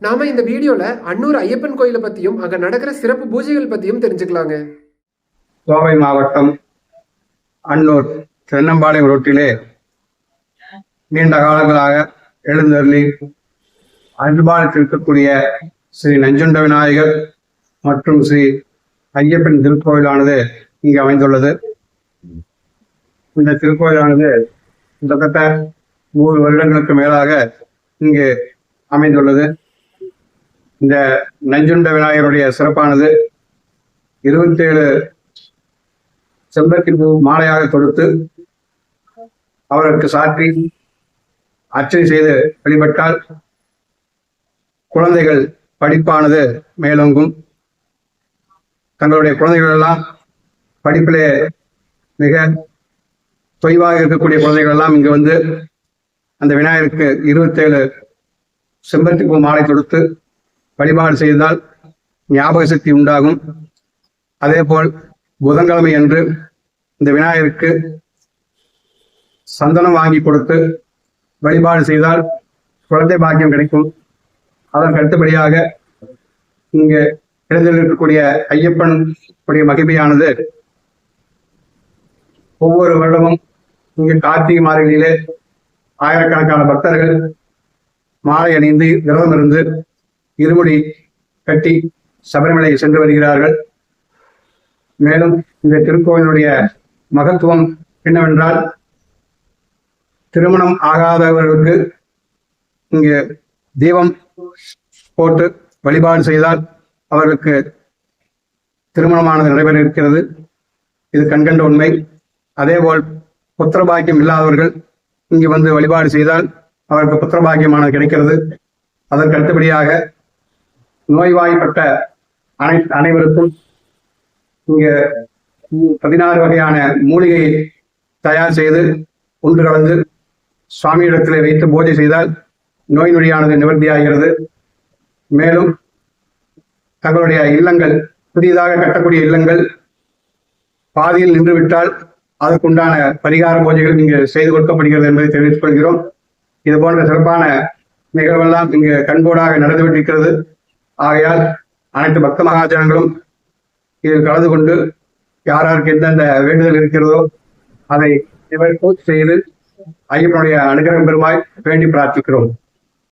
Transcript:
நாம இந்த வீடியோல அன்னூர் ஐயப்பன் கோயிலை பத்தியும் அங்க நடக்கிற சிறப்பு பூஜைகள் பத்தியும் தெரிஞ்சுக்கலாங்க. கோவை மாவட்டம் அன்னூர் தென்னம்பாளையம் ரோட்டிலே நீண்ட காலங்களாக எழுந்தருளி அன்பாளித்து இருக்கக்கூடிய ஸ்ரீ நஞ்சுண்ட விநாயகர் மற்றும் ஸ்ரீ ஐயப்பன் திருக்கோயிலானது இங்கு அமைந்துள்ளது. இந்த திருக்கோயிலானது கிட்டத்தட்ட 100 வருடங்களுக்கு மேலாக இங்கு அமைந்துள்ளது. இந்த நஞ்சுண்ட விநாயகருடைய சிறப்பானது 27 செம்பருத்தி பூ மாலையாக தொடுத்து அவருக்கு சாற்றி அர்ச்சனை செய்து வழிபட்டால் குழந்தைகள் படிப்பானது மேலோங்கும். தங்களுடைய குழந்தைகள் எல்லாம் படிப்பிலே மிக தொய்வாக இருக்கக்கூடிய குழந்தைகள் எல்லாம் இங்கு வந்து அந்த விநாயகருக்கு 27 செம்பருத்தி பூ மாலை தொடுத்து வழிபாடு செய்தால் ஞாபக சக்தி உண்டாகும். அதே போல் புதன்கிழமை அன்று இந்த விநாயகருக்கு சந்தனம் வாங்கி கொடுத்து வழிபாடு செய்தால் குழந்தை பாக்கியம் கிடைக்கும். அதற்கு அடுத்தபடியாக இங்கு எழுந்திருக்கக்கூடிய ஐயப்பன் உடைய மகிமையானது ஒவ்வொரு வருடமும் இங்கு கார்த்திகை மாதங்களிலே ஆயிரக்கணக்கான பக்தர்கள் மாலை அணிந்து விரதம் இருந்து இருமுடி கட்டி சபரிமலை சென்று வருகிறார்கள். மேலும் இந்த திருக்கோயிலுடைய மகத்துவம் என்னவென்றால், திருமணம் ஆகாதவர்களுக்கு இங்கு தீபம் போட்டு வழிபாடு செய்தால் அவர்களுக்கு திருமணமானது நடைபெற இருக்கிறது. இது கண்கண்ட உண்மை. அதேபோல் புத்திரபாக்கியம் இல்லாதவர்கள் இங்கு வந்து வழிபாடு செய்தால் அவருக்கு புத்திரபாக்கியமானது கிடைக்கிறது. அதற்கு அடுத்தபடியாக நோய்வாய்ப்பட்ட அனைவருக்கும் இங்க 16 வகையான மூலிகை தயார் செய்து ஒன்று கலந்து சுவாமியிடத்திலே வைத்து பூஜை செய்தால் நோய் நொடியானது நிவர்த்தியாகிறது. மேலும் தங்களுடைய இல்லங்கள், புதிதாக கட்டக்கூடிய இல்லங்கள் பாதியில் நின்றுவிட்டால் அதற்குண்டான பரிகார பூஜைகள் இங்கு செய்து கொடுக்கப்படுகிறது என்பதை தெரிவித்துக் கொள்கிறோம். இது போன்ற சிறப்பான நிகழ்வெல்லாம் இங்கு கண்கூடாக நடந்துவிட்டிருக்கிறது. ஆகையால் அனைத்து பக்த மகாஜனங்களும் இதில் கலந்து கொண்டு யாராருக்கு எந்தெந்த வேண்டுதல் இருக்கிறதோ அதை பூர்த்தி செய்து ஐயப்பனுடைய அனுகிரகம் பெறுமாய் வேண்டி பிரார்த்திக்கிறோம்.